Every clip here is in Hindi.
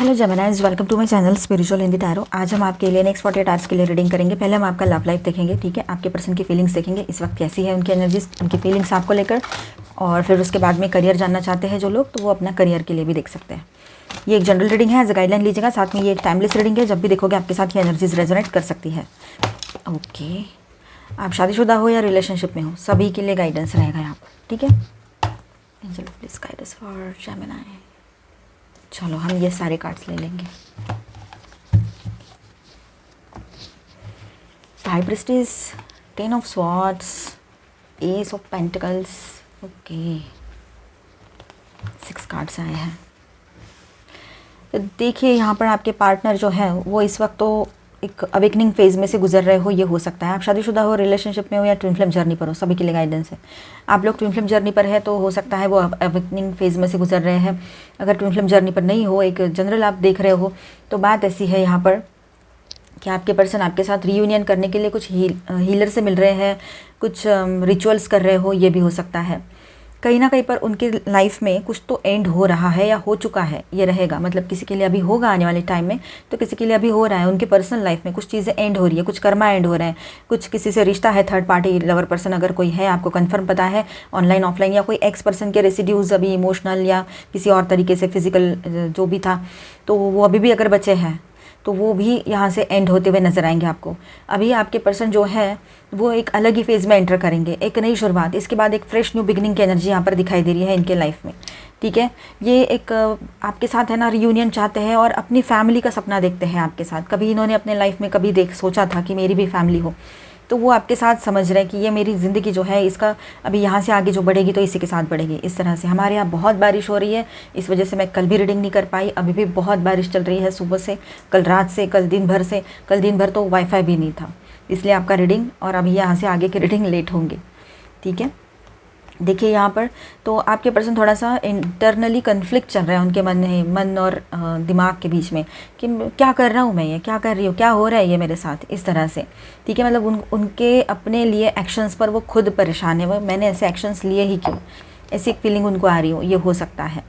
Hello Geminis, welcome to my channel spiritual Hindi tarot. आज हम आपके लिए नेक्स्ट 48 आवर्स के लिए रीडिंग करेंगे। पहले हम आपका लव लाइफ देखेंगे, ठीक है। आपके पर्सन की फीलिंग्स देखेंगे, इस वक्त कैसी है उनकी एनर्जीज, उनकी फीलिंग्स आपको लेकर। और फिर उसके बाद में करियर जानना चाहते हैं जो लोग, तो वो अपना करियर के लिए भी देख सकते हैं। ये एक जनरल रीडिंग है, एज अ गाइडलाइन लीजिएगा। साथ में ये एक टाइमलेस रीडिंग है, जब भी देखोगे आपके साथ ये एनर्जीज रेजोनेट कर सकती है। ओके, आप शादीशुदा हो या रिलेशनशिप में हो, सभी के लिए गाइडेंस रहेगा यहाँ पर, ठीक है। Angel please guide us for Gemini. चलो हम ये सारे कार्ड्स ले लेंगे। High priestess, 10 of swords, S of pentacles, okay, 6 cards आए हैं। तो देखिए यहाँ पर आपके पार्टनर जो है वो इस वक्त तो एक अवेकनिंग फेज़ में से गुजर रहे हो, ये हो सकता है। आप शादीशुदा हो, रिलेशनशिप में हो या ट्विन फ्लेम जर्नी पर हो, सभी के लिए गाइडेंस है। आप लोग ट्विन फ्लेम जर्नी पर है तो हो सकता है वो अवेकनिंग फेज़ में से गुजर रहे हैं। अगर ट्विन फ्लेम जर्नी पर नहीं हो, एक जनरल आप देख रहे हो, तो बात ऐसी है यहाँ पर कि आपके पर्सन आपके साथ रीयूनियन करने के लिए कुछ हीलर से मिल रहे हैं, कुछ रिचुअल्स कर रहे हो, ये भी हो सकता है। कहीं ना कहीं पर उनकी लाइफ में कुछ तो एंड हो रहा है या हो चुका है, ये रहेगा। मतलब किसी के लिए अभी होगा आने वाले टाइम में, तो किसी के लिए अभी हो रहा है। उनके पर्सनल लाइफ में कुछ चीज़ें एंड हो रही है, कुछ कर्मा एंड हो रहे हैं, कुछ किसी से रिश्ता है, थर्ड पार्टी लवर पर्सन अगर कोई है, आपको कंफर्म पता है, ऑनलाइन ऑफलाइन, या कोई एक्स पर्सन के रेसिड्यूज अभी इमोशनल या किसी और तरीके से फिजिकल जो भी था, तो वो अभी भी अगर बचे हैं तो वो भी यहाँ से एंड होते हुए नजर आएंगे आपको। अभी आपके पर्सन जो है वो एक अलग ही फेज़ में एंटर करेंगे, एक नई शुरुआत। इसके बाद एक फ्रेश न्यू बिगिनिंग की एनर्जी यहाँ पर दिखाई दे रही है इनके लाइफ में, ठीक है। ये एक आपके साथ है ना रियूनियन चाहते हैं और अपनी फैमिली का सपना देखते हैं आपके साथ। कभी इन्होंने अपने लाइफ में कभी सोचा था कि मेरी भी फैमिली हो, तो वो आपके साथ समझ रहे हैं कि ये मेरी ज़िंदगी जो है इसका अभी यहाँ से आगे जो बढ़ेगी तो इसी के साथ बढ़ेगी। इस तरह से हमारे यहाँ बहुत बारिश हो रही है, इस वजह से मैं कल भी रीडिंग नहीं कर पाई। अभी भी बहुत बारिश चल रही है सुबह से, कल रात से, कल दिन भर से। कल दिन भर तो वाईफाई भी नहीं था, इसलिए आपका रीडिंग और अभी यहाँ से आगे की रीडिंग लेट होंगे, ठीक है। देखिए यहाँ पर तो आपके पर्सन थोड़ा सा इंटरनली कन्फ्लिक्ट चल रहा है उनके मन और दिमाग के बीच में कि क्या कर रहा हूँ मैं, ये क्या कर रही हूँ, क्या हो रहा है ये मेरे साथ, इस तरह से, ठीक है। मतलब उनके अपने लिए एक्शंस पर वो खुद परेशान है, वो मैंने ऐसे एक्शंस लिए ही क्यों, ऐसी एक फीलिंग उनको आ रही हो, ये हो सकता है,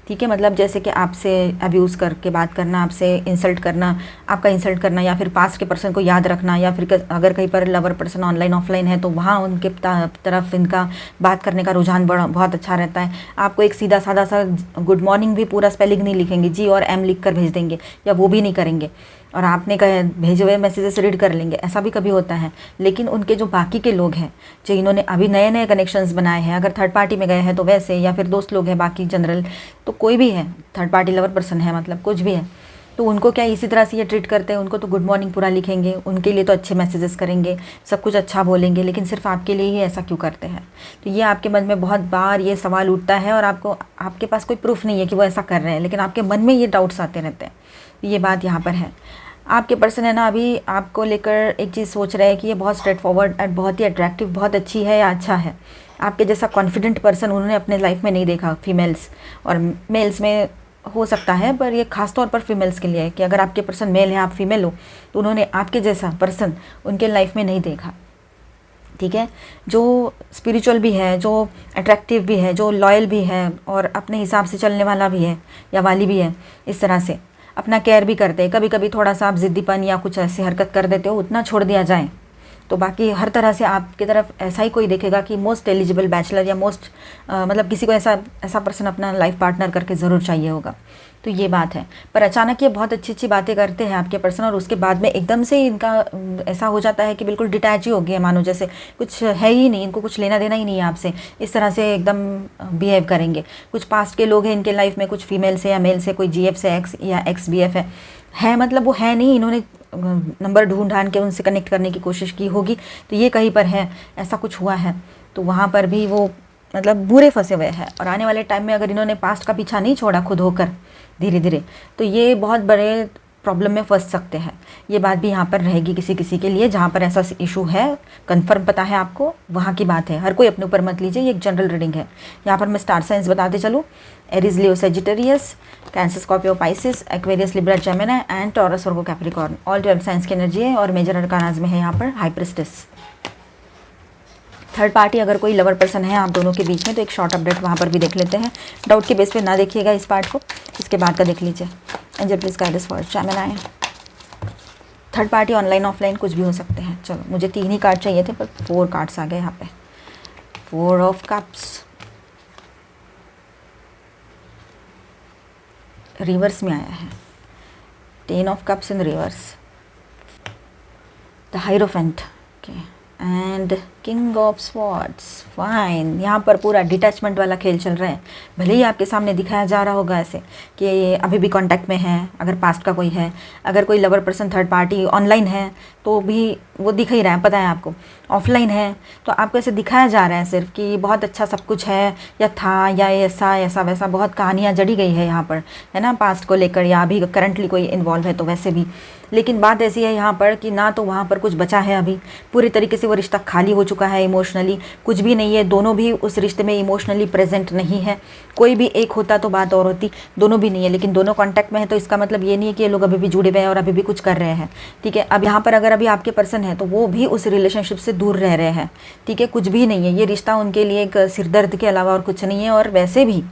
ठीक है। मतलब जैसे कि आपसे अब्यूज़ करके बात करना, आपसे इंसल्ट करना, आपका इंसल्ट करना, या फिर पास्ट के पर्सन को याद रखना, या फिर अगर कहीं पर लवर पर्सन ऑनलाइन ऑफलाइन है तो वहाँ उनके तरफ इनका बात करने का रुझान बहुत अच्छा रहता है। आपको एक सीधा साधा सा गुड मॉर्निंग भी पूरा स्पेलिंग नहीं लिखेंगे, जी और एम लिख कर भेज देंगे, या वो भी नहीं करेंगे, और आपने कहे भेजे हुए मैसेजेस रीड कर लेंगे, ऐसा भी कभी होता है। लेकिन उनके जो बाकी के लोग हैं, जो इन्होंने अभी नए नए कनेक्शंस बनाए हैं, अगर थर्ड पार्टी में गए हैं तो वैसे, या फिर दोस्त लोग हैं बाकी जनरल, तो कोई भी है, थर्ड पार्टी लवर पर्सन है, मतलब कुछ भी है, तो उनको क्या इसी तरह से ये ट्रीट करते हैं। उनको तो गुड मॉर्निंग पूरा लिखेंगे, उनके लिए तो अच्छे मैसेजेस करेंगे, सब कुछ अच्छा बोलेंगे, लेकिन सिर्फ आपके लिए ही ऐसा क्यों करते हैं। तो ये आपके मन में बहुत बार ये सवाल उठता है, और आपके पास कोई प्रूफ नहीं है कि वो ऐसा कर रहे हैं, लेकिन आपके मन में ये डाउट्स आते रहते हैं। ये बात यहाँ पर है। आपके पर्सन है ना अभी आपको लेकर एक चीज़ सोच रहे हैं कि ये बहुत स्ट्रेट फॉरवर्ड एंड बहुत ही अट्रैक्टिव, बहुत अच्छी है या अच्छा है। आपके जैसा कॉन्फिडेंट पर्सन उन्होंने अपने लाइफ में नहीं देखा, फीमेल्स और मेल्स में हो सकता है, पर ये खास तौर पर फीमेल्स के लिए है कि अगर आपके पर्सन मेल है, आप फीमेल हो, तो उन्होंने आपके जैसा पर्सन उनके लाइफ में नहीं देखा, ठीक है। जो स्पिरिचुअल भी है, जो अट्रैक्टिव भी है, जो लॉयल भी है, और अपने हिसाब से चलने वाला भी है या वाली भी है, इस तरह से अपना केयर भी करते हैं। कभी कभी थोड़ा सा आप जिद्दीपन या कुछ ऐसी हरकत कर देते हो, उतना छोड़ दिया जाए तो बाकी हर तरह से आपकी तरफ ऐसा ही कोई देखेगा कि मोस्ट एलिजिबल बैचलर या मोस्ट मतलब किसी को ऐसा पर्सन अपना लाइफ पार्टनर करके ज़रूर चाहिए होगा। तो ये बात है। पर अचानक ये बहुत अच्छी अच्छी बातें करते हैं आपके पर्सन, और उसके बाद में एकदम से इनका ऐसा हो जाता है कि बिल्कुल डिटैच ही हो गया, मानो जैसे कुछ है ही नहीं, इनको कुछ लेना देना ही नहीं है आपसे, इस तरह से एकदम बिहेव करेंगे। कुछ पास्ट के लोग हैं इनके लाइफ में, कुछ फीमेल से या मेल से, कोई GF से एक्स या XBF है, मतलब वो है नहीं, इन्होंने नंबर ढूंढ के उनसे कनेक्ट करने की कोशिश की होगी, तो ये कहीं पर है, ऐसा कुछ हुआ है, तो वहाँ पर भी वो मतलब बुरे फंसे हुए हैं। और आने वाले टाइम में अगर इन्होंने पास्ट का पीछा नहीं छोड़ा खुद होकर धीरे धीरे, तो ये बहुत बड़े प्रॉब्लम में फंस सकते हैं। ये बात भी यहाँ पर रहेगी किसी किसी के लिए, जहाँ पर ऐसा इशू है, कंफर्म पता है आपको, वहाँ की बात है। हर कोई अपने ऊपर मत लीजिए, ये एक जनरल रीडिंग है। यहाँ पर मैं स्टार साइंस बताते चलूँ, Aries, Leo, Sagittarius, cancer, Scorpio, Pisces, Aquarius, Libra, Gemini and taurus, Virgo, Capricorn, all 12 science की एनर्जी है। और मेजर अरकानाज में है यहाँ पर हाई प्रीस्टेस। थर्ड पार्टी अगर कोई लवर पर्सन है आप दोनों के बीच में, तो एक शॉर्ट अपडेट वहाँ पर भी देख लेते हैं। डाउट के बेस पे ना देखिएगा इस पार्ट को, इसके बाद का देख लीजिए। Angel please guide us for Gemini. Third party online offline कुछ भी हो सकते हैं। चलो मुझे 3 ही कार्ड चाहिए थे पर 4 कार्ड्स आ गए यहाँ पे। 4 ऑफ कप्स, रिवर्स में आया है। 10 of cups in reverse, the hierophant, okay, and king of swords. Fine, यहाँ पर पूरा डिटैचमेंट वाला खेल चल रहा है। भले ही आपके सामने दिखाया जा रहा होगा ऐसे कि ये अभी भी कांटेक्ट में है, अगर पास्ट का कोई है, अगर कोई lover person third party online है तो भी वो दिख ही रहा है, पता है आपको। ऑफलाइन है तो आपको ऐसे दिखाया जा रहा है सिर्फ कि बहुत अच्छा सब कुछ है, या था, या ऐसा ऐसा वैसा, बहुत कहानियाँ जड़ी गई है यहाँ पर, है ना, पास्ट को लेकर, या अभी करंटली कोई इन्वॉल्व है तो वैसे भी। लेकिन बात ऐसी है यहाँ पर कि ना तो वहाँ पर कुछ बचा है अभी, पूरी तरीके से वो रिश्ता खाली हो चुका है, इमोशनली कुछ भी नहीं है, दोनों भी उस रिश्ते में इमोशनली प्रेजेंट नहीं है। कोई भी एक होता तो बात और होती, दोनों भी नहीं है, लेकिन दोनों कांटेक्ट में है, तो इसका मतलब ये नहीं है कि ये लोग अभी भी जुड़े हुए हैं और अभी भी कुछ कर रहे हैं, ठीक है। अब यहाँ पर अगर अभी आपके पर्सन है तो वो भी उस रिलेशनशिप से दूर रह रहे हैं, ठीक है, कुछ भी नहीं है। ये रिश्ता उनके लिए एक सिरदर्द के अलावा और कुछ नहीं है। और वैसे भी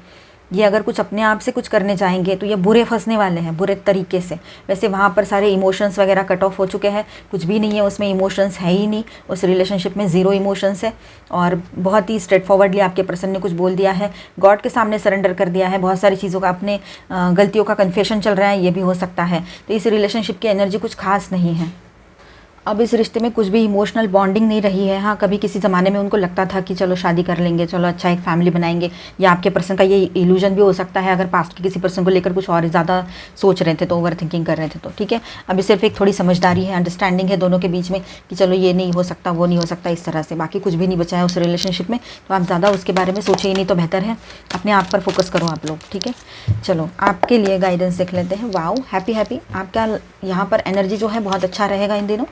ये अगर कुछ अपने आप से कुछ करने चाहेंगे तो ये बुरे फंसने वाले हैं, बुरे तरीके से। वैसे वहाँ पर सारे इमोशंस वगैरह कट ऑफ हो चुके हैं, कुछ भी नहीं है उसमें, इमोशंस है ही नहीं उस रिलेशनशिप में, ज़ीरो इमोशंस है। और बहुत ही स्ट्रेट फॉरवर्डली आपके पर्सन ने कुछ बोल दिया है, गॉड के सामने सरेंडर कर दिया है, बहुत सारी चीज़ों का, अपने गलतियों का कन्फेशन चल रहा है, ये भी हो सकता है। तो इस रिलेशनशिप की एनर्जी कुछ खास नहीं है। अब इस रिश्ते में कुछ भी इमोशनल बॉन्डिंग नहीं रही है। हाँ, कभी किसी ज़माने में उनको लगता था कि चलो शादी कर लेंगे, चलो अच्छा एक फैमिली बनाएंगे, या आपके पर्सन का ये इल्यूजन भी हो सकता है अगर पास्ट के किसी पर्सन को लेकर कुछ और ज़्यादा सोच रहे थे तो, ओवर थिंकिंग कर रहे थे तो, ठीक है। अभी सिर्फ एक थोड़ी समझदारी है, अंडरस्टैंडिंग है दोनों के बीच में कि चलो ये नहीं हो सकता, वो नहीं हो सकता, इस तरह से। बाकी कुछ भी नहीं बचा है उस रिलेशनशिप में, तो आप ज़्यादा उसके बारे में सोचे ही नहीं तो बेहतर है। अपने आप पर फोकस करो आप लोग, ठीक है। चलो आपके लिए गाइडेंस देख लेते हैं। वाओ, हैप्पी हैप्पी, आपका यहाँ पर एनर्जी जो है बहुत अच्छा रहेगा इन दिनों।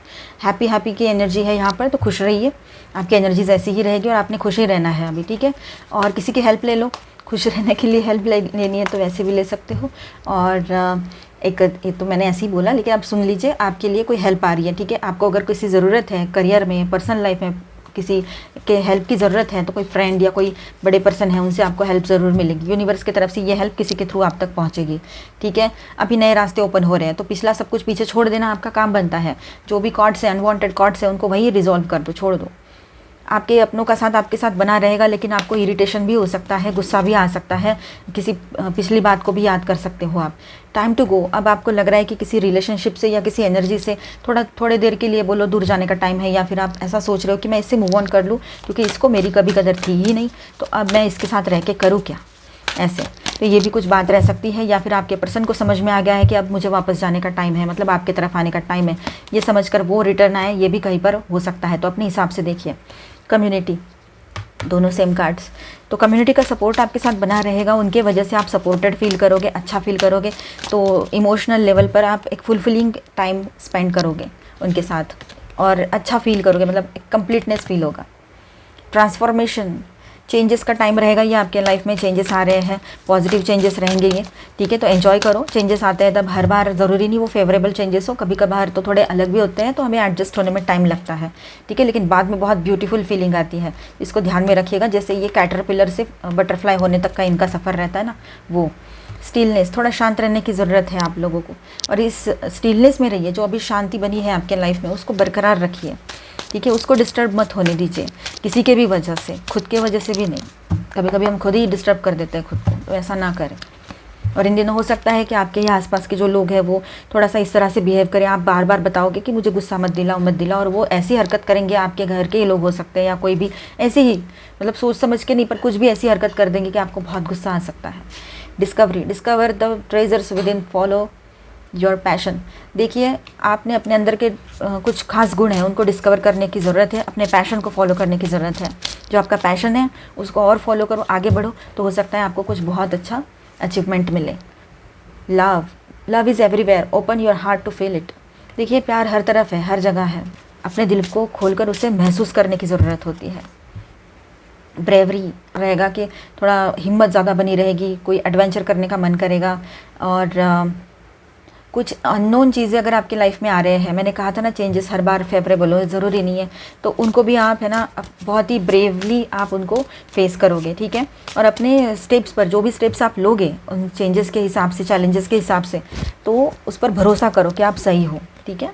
हैप्पी हैप्पी की एनर्जी है यहाँ पर, तो खुश रहिए, आपकी एनर्जीज ऐसी ही रहेगी और आपने खुश ही रहना है अभी, ठीक है। और किसी की हेल्प ले लो, खुश रहने के लिए हेल्प लेनी है तो वैसे भी ले सकते हो। और एक ये तो मैंने ऐसे ही बोला, लेकिन आप सुन लीजिए, आपके लिए कोई हेल्प आ रही है, ठीक है। आपको अगर किसी ज़रूरत है करियर में, पर्सनल लाइफ में किसी के हेल्प की ज़रूरत है तो कोई फ्रेंड या कोई बड़े पर्सन है उनसे आपको हेल्प ज़रूर मिलेगी। यूनिवर्स की तरफ से ये हेल्प किसी के थ्रू आप तक पहुंचेगी, ठीक है। अभी नए रास्ते ओपन हो रहे हैं तो पिछला सब कुछ पीछे छोड़ देना आपका काम बनता है। जो भी कॉर्ड्स है, अनवांटेड कॉर्ड्स है, उनको वही रिजॉल्व कर दो, छोड़ दो। आपके अपनों का साथ आपके साथ बना रहेगा, लेकिन आपको इरिटेशन भी हो सकता है, गुस्सा भी आ सकता है, किसी पिछली बात को भी याद कर सकते हो आप। Time to go. अब आपको लग रहा है कि किसी रिलेशनशिप से या किसी एनर्जी से थोड़े देर के लिए बोलो दूर जाने का टाइम है, या फिर आप ऐसा सोच रहे हो कि मैं इससे मूव ऑन कर लूँ क्योंकि इसको मेरी कभी कदर थी ही नहीं, तो अब मैं इसके साथ रह के करूँ क्या, ऐसे। तो ये भी कुछ बात रह सकती है। या फिर आपके पर्सन को समझ में आ गया है कि अब मुझे वापस जाने का टाइम है, मतलब आपके तरफ आने का टाइम है, ये समझकर वो रिटर्न आए, ये भी कहीं पर हो सकता है। तो अपने हिसाब से देखिए। कम्युनिटी, दोनों सेम कार्ड्स, तो कम्युनिटी का सपोर्ट आपके साथ बना रहेगा, उनके वजह से आप सपोर्टेड फील करोगे, अच्छा फील करोगे, तो इमोशनल लेवल पर आप एक फुलफिलिंग टाइम स्पेंड करोगे उनके साथ और अच्छा फील करोगे, मतलब एक कंप्लीटनेस फील होगा। ट्रांसफॉर्मेशन, चेंजेस का टाइम रहेगा, ये आपके लाइफ में चेंजेस आ रहे हैं, पॉजिटिव चेंजेस रहेंगे ये, ठीक है। तो एंजॉय करो, चेंजेस आते हैं तब, हर बार ज़रूरी नहीं वो फेवरेबल चेंजेस हो, कभी कभार तो थोड़े अलग भी होते हैं, तो हमें एडजस्ट होने में टाइम लगता है, ठीक है। लेकिन बाद में बहुत ब्यूटीफुल फीलिंग आती है, इसको ध्यान में रखिएगा। जैसे ये कैटरपिलर से बटरफ्लाई होने तक का इनका सफ़र रहता है ना, वो स्टिलनेस, थोड़ा शांत रहने की ज़रूरत है आप लोगों को, और इस स्टिलनेस में रहिए। जो अभी शांति बनी है आपके लाइफ में उसको बरकरार रखिए, ठीक है। उसको डिस्टर्ब मत होने दीजिए किसी के भी वजह से, खुद के वजह से भी नहीं। कभी कभी हम खुद ही डिस्टर्ब कर देते हैं खुद को, तो ऐसा ना करें। और इन दिनों हो सकता है कि आपके ही आसपास के जो लोग हैं वो थोड़ा सा इस तरह से बिहेव करें, आप बार बार बताओगे कि मुझे गुस्सा मत दिला, और वो ऐसी हरकत करेंगे, आपके घर के ही लोग हो सकते हैं या कोई भी ऐसे ही, मतलब सोच समझ के नहीं, पर कुछ भी ऐसी हरकत कर देंगे कि आपको बहुत गुस्सा आ सकता है। Discovery, discover the treasures with in, follow your passion. देखिए, आपने अपने अंदर के कुछ खास गुण हैं उनको डिस्कवर करने की ज़रूरत है, अपने पैशन को फॉलो करने की ज़रूरत है। जो आपका पैशन है उसको और फॉलो करो, आगे बढ़ो, तो हो सकता है आपको कुछ बहुत अच्छा अचीवमेंट मिले। Love, love is everywhere, open your heart to feel it. देखिए, प्यार हर तरफ है, हर जगह है, अपने दिल को खोलकर उसे महसूस करने की ज़रूरत होती है। ब्रेवरी रहेगा कि थोड़ा हिम्मत ज़्यादा बनी रहेगी, कोई एडवेंचर करने का मन करेगा, और कुछ अननोन चीज़ें अगर आपकी लाइफ में आ रहे हैं, मैंने कहा था ना चेंजेस हर बार फेवरेबल हो ज़रूरी नहीं है, तो उनको भी आप है ना बहुत ही ब्रेवली आप उनको फेस करोगे, ठीक है। और अपने स्टेप्स पर जो भी स्टेप्स आप लोगे उन चेंजेस के हिसाब से, चैलेंजेस के हिसाब से, तो उस पर भरोसा करो कि आप सही हो, ठीक है।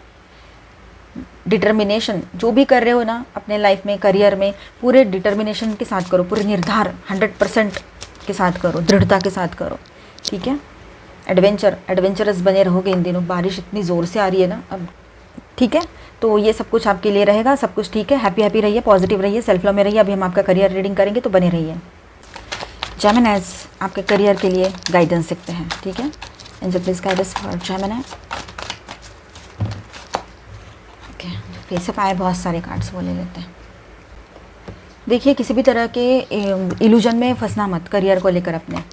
डिटर्मिनेशन जो भी कर रहे हो ना अपने लाइफ में, करियर में, पूरे डिटर्मिनेशन के साथ करो, पूरे निर्धार 100% के साथ करो, दृढ़ता के साथ करो, ठीक है। एडवेंचरस बने रहोगे इन दिनों, बारिश इतनी ज़ोर से आ रही है ना अब, ठीक है। तो ये सब कुछ आपके लिए रहेगा, सब कुछ ठीक है। हैप्पी रहिए, पॉजिटिव रहिए, सेल्फ लव में रहिए। अभी हम आपका करियर रीडिंग करेंगे, तो बने रहिए। जेमिनीज आपके करियर के लिए गाइडेंस सीखते हैं, ठीक है। Angel please guide us for Gemini. Okay, face up आए बहुत सारे कार्ड्स, वो ले लेते हैं। देखिए, किसी भी तरह के इल्यूजन में फंसना मत करियर को लेकर अपने।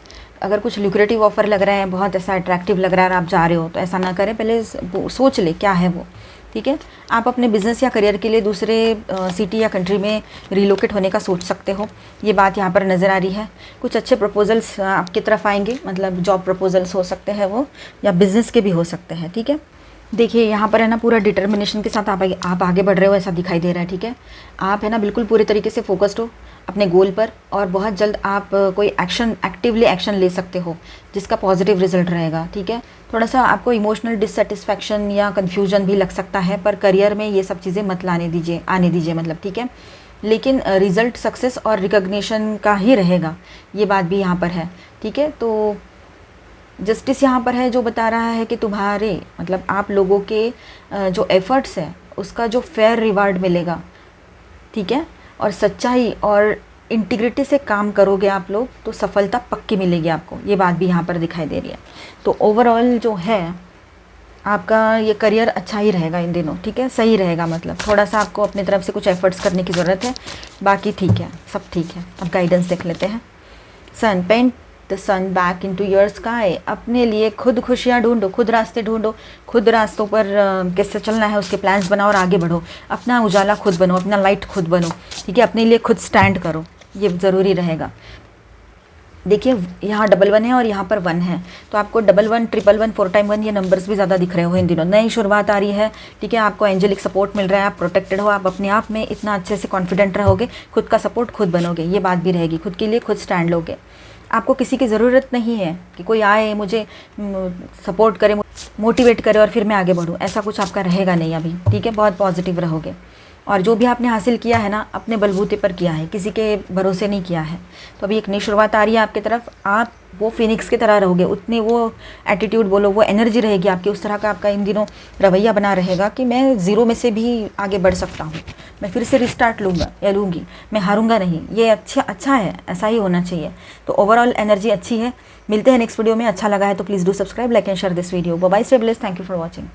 अगर कुछ ल्यूक्रेटिव ऑफर लग रहा है, बहुत ऐसा अट्रैक्टिव लग रहा है और आप जा रहे हो, तो ऐसा ना करें, पहले सोच ले क्या है वो, ठीक है। आप अपने बिजनेस या करियर के लिए दूसरे सिटी या कंट्री में रिलोकेट होने का सोच सकते हो, ये बात यहाँ पर नज़र आ रही है। कुछ अच्छे प्रपोजल्स आपकी तरफ आएंगे, मतलब जॉब प्रपोजल्स हो सकते हैं वो, या बिज़नेस के भी हो सकते हैं, ठीक है। देखिए यहाँ पर है ना पूरा डिटर्मिनेशन के साथ आप आगे बढ़ रहे हो, ऐसा दिखाई दे रहा है, ठीक है। आप है ना बिल्कुल पूरे तरीके से फोकस्ड हो अपने गोल पर, और बहुत जल्द आप कोई एक्टिवली एक्शन ले सकते हो जिसका पॉजिटिव रिजल्ट रहेगा, ठीक है। थोड़ा सा आपको इमोशनल डिससेटिस्फैक्शन या कन्फ्यूजन भी लग सकता है, पर करियर में ये सब चीज़ें मत आने दीजिए, मतलब, ठीक है। लेकिन रिजल्ट सक्सेस और रिकग्निशन का ही रहेगा, ये बात भी यहाँ पर है, ठीक है। तो जस्टिस यहाँ पर है जो बता रहा है कि तुम्हारे, मतलब आप लोगों के जो एफर्ट्स है उसका जो फेयर रिवार्ड मिलेगा, ठीक है। और सच्चाई और इंटीग्रिटी से काम करोगे आप लोग, तो सफलता पक्की मिलेगी आपको, ये बात भी यहाँ पर दिखाई दे रही है। तो ओवरऑल जो है आपका ये करियर अच्छा ही रहेगा इन दिनों, ठीक है, सही रहेगा। मतलब थोड़ा सा आपको अपनी तरफ से कुछ एफर्ट्स करने की ज़रूरत है, बाकी ठीक है, सब ठीक है। अब गाइडेंस देख लेते हैं। Sun, paint the sun back into your sky. अपने लिए खुद खुशियाँ ढूंढो, खुद रास्ते ढूंढो, खुद रास्तों पर कैसे चलना है उसके प्लान्स बनाओ और आगे बढ़ो। अपना उजाला खुद बनो, अपना लाइट खुद बनो, ठीक है। अपने लिए खुद स्टैंड करो, ये ज़रूरी रहेगा। देखिए यहाँ 11 है और यहाँ पर 1 है, तो आपको 11, 111, 4 टाइम 1 ये नंबर्स भी ज़्यादा दिख रहे हो इन दिनों। नई शुरुआत आ रही है, ठीक है। आपको एंजेलिक सपोर्ट मिल रहा है, आप प्रोटेक्टेड हो, आप अपने आप में इतना अच्छे से कॉन्फिडेंट रहोगे, खुद का सपोर्ट खुद बनोगे, ये बात भी रहेगी। खुद के लिए खुद स्टैंड लोगे। आपको किसी की ज़रूरत नहीं है कि कोई आए मुझे सपोर्ट करे, मोटिवेट करे और फिर मैं आगे बढ़ूँ, ऐसा कुछ आपका रहेगा नहीं अभी, ठीक है। बहुत पॉजिटिव रहोगे, और जो भी आपने हासिल किया है ना अपने बलबूते पर किया है, किसी के भरोसे नहीं किया है। तो अभी एक नई शुरुआत आ रही है आपकी तरफ, आप वो फिनिक्स की तरह रहोगे, उतनी वो एटीट्यूड बोलो, वो एनर्जी रहेगी आपकी, उस तरह का आपका इन दिनों रवैया बना रहेगा कि मैं ज़ीरो में से भी आगे बढ़ सकता हूँ, मैं फिर से रिस्टार्ट लूँगा या लूँगी, मैं हारूंगा नहीं। ये अच्छा है, ऐसा ही होना चाहिए। तो ओवरऑल एनर्जी अच्छी है। मिलते हैं नेक्स्ट वीडियो में। अच्छा लगा है तो please do subscribe, like and share this video. Bye bye, stay blessed, thank you for watching.